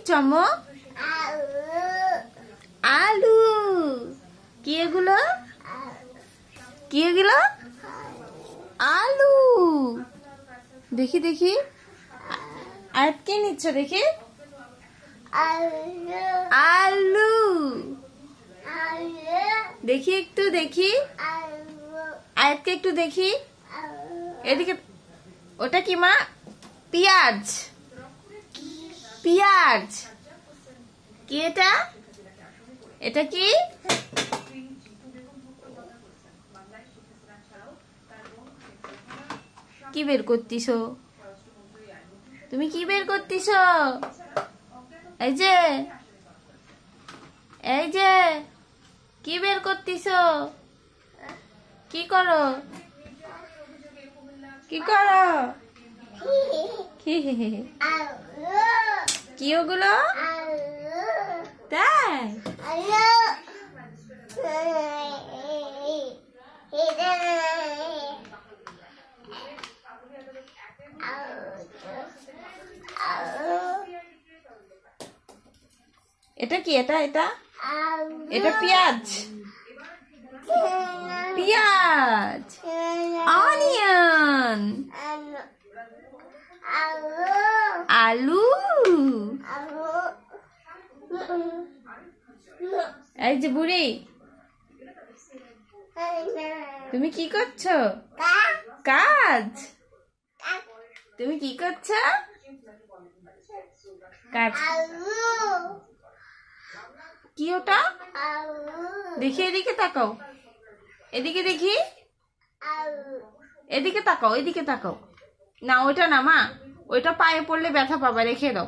লিখছো আম্মু? আলু। কি এগুলো? কি এগুলো? আলু। দেখি দেখি, আর কি নিচ্ছ দেখি? আলু। দেখি একটু দেখি, আয়াতকে একটু দেখি। এদিকে, ওটা কি মা? পেঁয়াজ। পেঁয়াজ। কি এটা? এটা কি? কি বের করতিস? তুমি কি বের করতিস? এই যে, এই যে, কি বের করতিস? কি করো? কি করো? কি ওগুলো? তাই? এটা কি? এটা এটা এটা পেঁয়াজ। পেঁয়াজ, অনিয়ন, আলু। এই যে বুড়ি, তুমি কি করছো? কাজ। তুমি কি করছো? কাজ। কি ওটা? দেখি, এদিকে তাকাও। এদিকে দেখি, এদিকে তাকাও, এদিকে তাকাও। না ওইটা না মা, ওইটা পায়ে পড়লে ব্যথা পাবা, রেখে দাও।